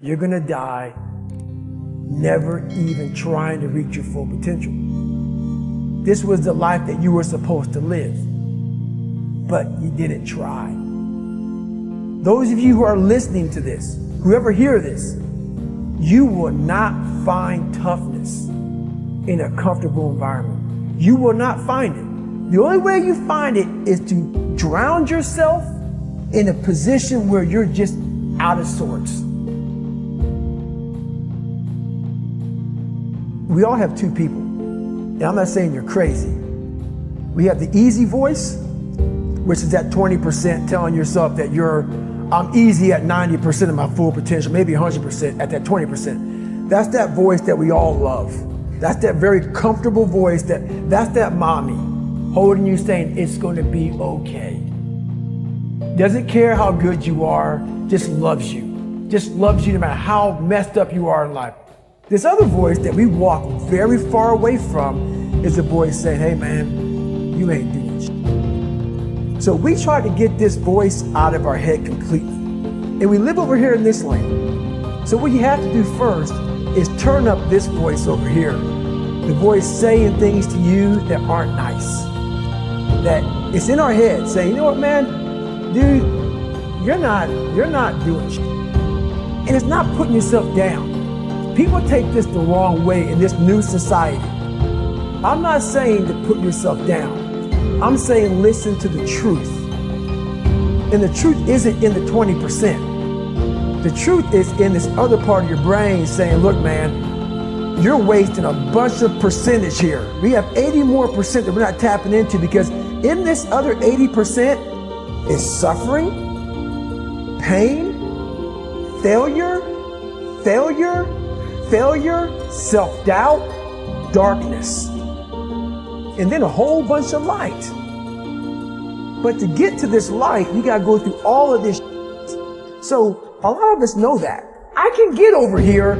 You're gonna die never even trying to reach your full potential. This was the life that you were supposed to live, but you didn't try. Those of you who are listening to this, whoever hear this, you will not find toughness in a comfortable environment. You will not find it. The only way you find it is to drown yourself in a position where you're just out of sorts. We all have two people. And I'm not saying you're crazy. We have the easy voice, which is that 20% telling yourself that I'm easy at 90% of my full potential, maybe 100% at that 20%. That's that voice that we all love. That's that very comfortable voice that's that mommy holding you saying it's going to be okay. Doesn't care how good you are, just loves you. Just loves you no matter how messed up you are in life. This other voice that we walk very far away from is a voice saying, hey man, you ain't doing shit. So we try to get this voice out of our head completely. And we live over here in this lane. So what you have to do first is turn up this voice over here. The voice saying things to you that aren't nice. That it's in our head saying, you know what man, dude, you're not doing shit. And it's not putting yourself down. People take this the wrong way in this new society. I'm not saying to put yourself down. I'm saying listen to the truth. And the truth isn't in the 20%. The truth is in this other part of your brain saying, look man, you're wasting a bunch of percentage here. We have 80 more percent that we're not tapping into because in this other 80% is suffering, pain, failure, self-doubt, darkness, and then a whole bunch of light. But to get to this light, you gotta go through all of this. So a lot of us know that. I can get over here,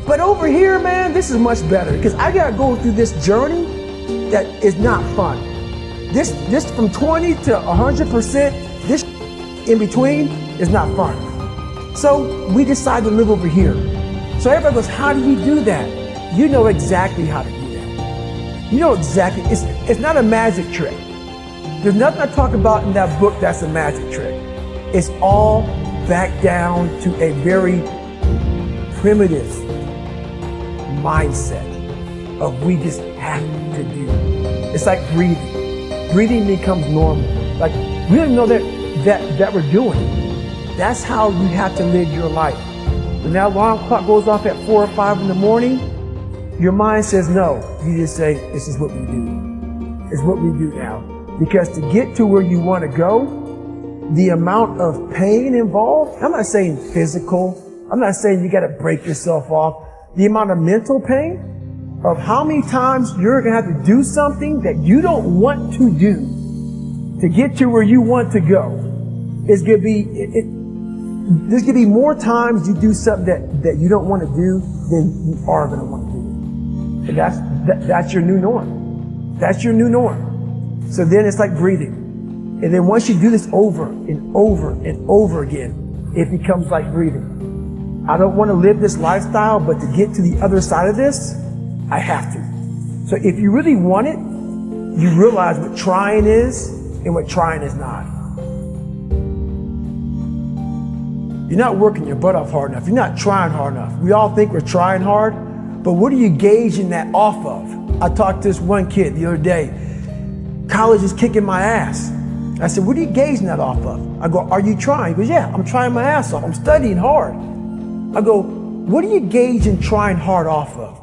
but over here, man, this is much better because I gotta go through this journey that is not fun. This from 20 to 100%, this in between is not fun. So we decide to live over here. So everybody goes, how do you do that? You know exactly how to do that. You know exactly, it's not a magic trick. There's nothing I talk about in that book that's a magic trick. It's all back down to a very primitive mindset of we just have to do. It's like breathing. Breathing becomes normal. Like we don't know that we're doing it. That's how you have to live your life. When that alarm clock goes off at 4 or 5 in the morning, your mind says no. You just say, this is what we do. It's what we do now. Because to get to where you want to go, the amount of pain involved, I'm not saying physical, I'm not saying you got to break yourself off. The amount of mental pain of how many times you're going to have to do something that you don't want to do to get to where you want to go is going to be, there's going to be more times you do something that you don't want to do than you are going to want to do. And that's your new norm. That's your new norm. So then it's like breathing. And then once you do this over and over and over again, it becomes like breathing. I don't want to live this lifestyle, but to get to the other side of this, I have to. So if you really want it, you realize what trying is and what trying is not. You're not working your butt off hard enough. You're not trying hard enough. We all think we're trying hard, but what are you gauging that off of? I talked to this one kid the other day. College is kicking my ass. I said, what are you gauging that off of? I go, are you trying? He goes, yeah, I'm trying my ass off. I'm studying hard. I go, what are you gauging trying hard off of?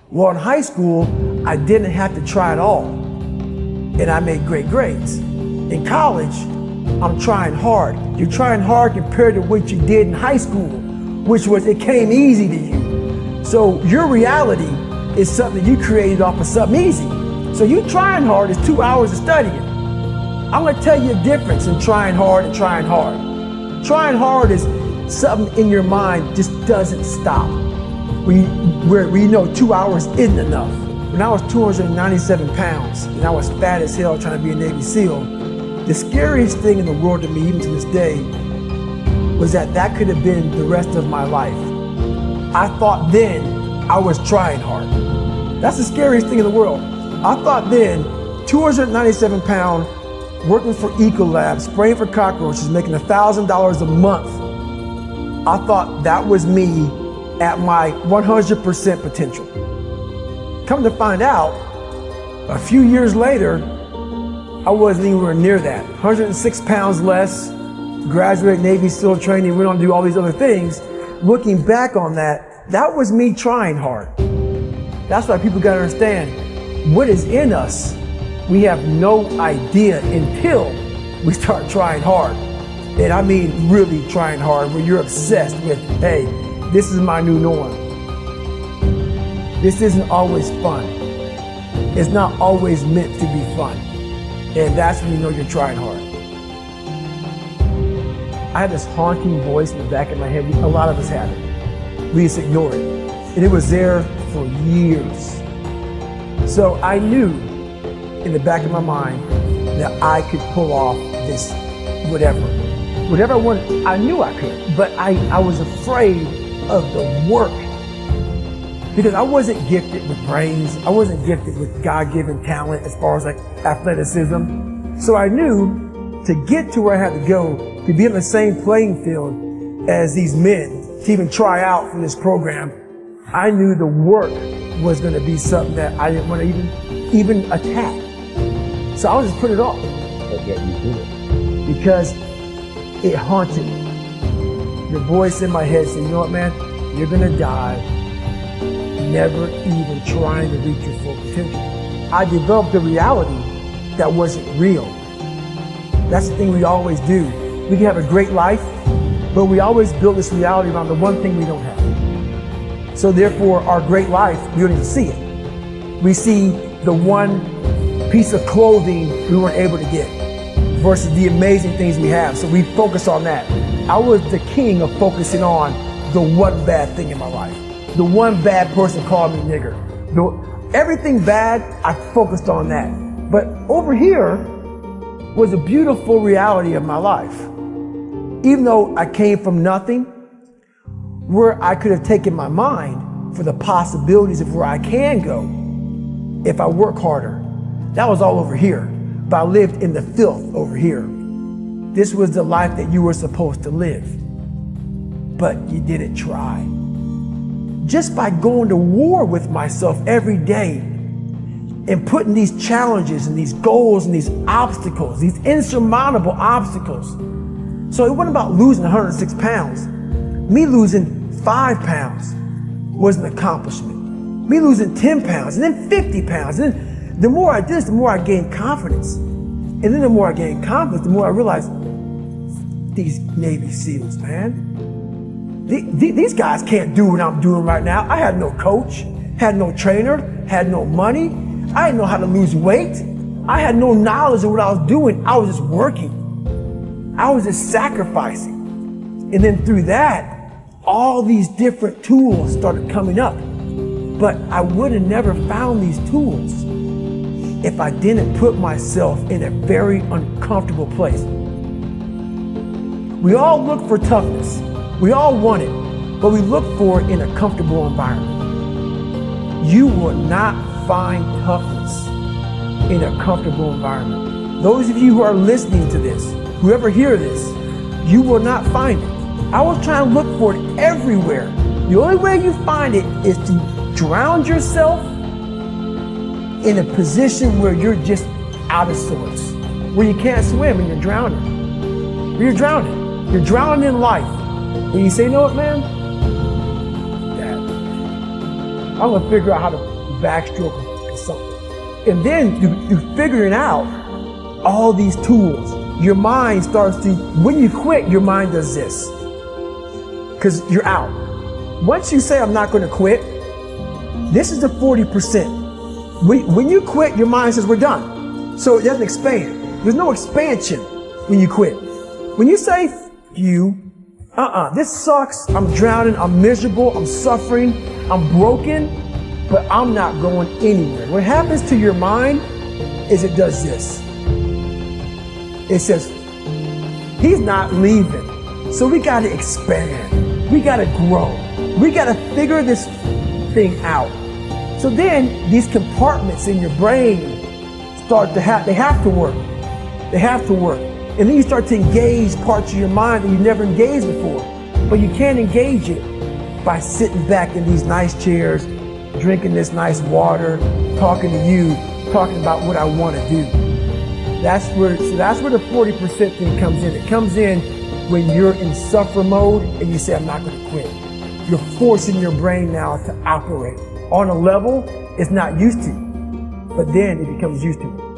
Well, in high school, I didn't have to try at all. And I made great grades. In college, I'm trying hard. You're trying hard compared to what you did in high school, which was it came easy to you. So your reality is something you created off of something easy. So you trying hard is 2 hours of studying. I'm gonna tell you a difference in trying hard and trying hard. Trying hard is something in your mind just doesn't stop. Where you know 2 hours isn't enough. When I was 297 pounds and I was fat as hell trying to be a Navy SEAL, the scariest thing in the world to me, even to this day, was that could have been the rest of my life. I thought then I was trying hard. That's the scariest thing in the world. I thought then, 297 pound, working for Ecolab, spraying for cockroaches, making $1,000 a month. I thought that was me at my 100% potential. Come to find out, a few years later, I wasn't anywhere near that. 106 pounds less, graduated Navy SEAL training, went on to do all these other things. Looking back on that, that was me trying hard. That's why people gotta understand, what is in us, we have no idea until we start trying hard. And I mean really trying hard, where you're obsessed with, hey, this is my new norm. This isn't always fun. It's not always meant to be fun. And that's when you know you're trying hard. I had this haunting voice in the back of my head. A lot of us have it. We just ignore it. And it was there for years. So I knew in the back of my mind that I could pull off this whatever. Whatever I wanted, I knew I could, but I was afraid of the work. Because I wasn't gifted with brains. I wasn't gifted with God-given talent as far as like athleticism. So I knew to get to where I had to go, to be in the same playing field as these men, to even try out for this program, I knew the work was going to be something that I didn't want to even attack. So I was just putting it off. But yet you did it. Because it haunted me. The voice in my head said, you know what, man? You're going to die never even trying to reach your full potential. I developed a reality that wasn't real. That's the thing we always do. We can have a great life, but we always build this reality around the one thing we don't have. So therefore, our great life, we don't even see it. We see the one piece of clothing we weren't able to get versus the amazing things we have. So we focus on that. I was the king of focusing on the one bad thing in my life. The one bad person called me nigger. Everything bad, I focused on that. But over here was a beautiful reality of my life. Even though I came from nothing, where I could have taken my mind for the possibilities of where I can go if I work harder. That was all over here. But I lived in the filth over here. This was the life that you were supposed to live. But you didn't try. Just by going to war with myself every day and putting these challenges and these goals and these obstacles, these insurmountable obstacles. So it wasn't about losing 106 pounds. Me losing 5 pounds was an accomplishment. Me losing 10 pounds and then 50 pounds. And then the more I did this, the more I gained confidence. And then the more I gained confidence, the more I realized these Navy SEALs, man. These guys can't do what I'm doing right now. I had no coach, had no trainer, had no money. I didn't know how to lose weight. I had no knowledge of what I was doing. I was just working. I was just sacrificing. And then through that, all these different tools started coming up. But I would have never found these tools if I didn't put myself in a very uncomfortable place. We all look for toughness. We all want it, but we look for it in a comfortable environment. You will not find toughness in a comfortable environment. Those of you who are listening to this, whoever hear this, you will not find it. I was trying to look for it everywhere. The only way you find it is to drown yourself in a position where you're just out of sorts, where you can't swim and you're drowning. Where you're drowning. You're drowning in life. And you say, you know what, man? Dad, I'm gonna figure out how to backstroke or something. And then you figuring out all these tools. Your mind starts to, when you quit, your mind does this. Because you're out. Once you say, I'm not gonna quit, this is the 40%. When you quit, your mind says, we're done. So it doesn't expand. There's no expansion when you quit. When you say, this sucks, I'm drowning, I'm miserable, I'm suffering, I'm broken, but I'm not going anywhere. What happens to your mind is it does this. It says, he's not leaving. So we gotta expand, we gotta grow. We got to figure this thing out. So then these compartments in your brain start to they have to work. They have to work. And then you start to engage parts of your mind that you never engaged before. But you can't engage it by sitting back in these nice chairs, drinking this nice water, talking to you, talking about what I want to do. That's where the 40% thing comes in. It comes in when you're in suffer mode and you say, I'm not going to quit. You're forcing your brain now to operate on a level it's not used to. But then it becomes used to it.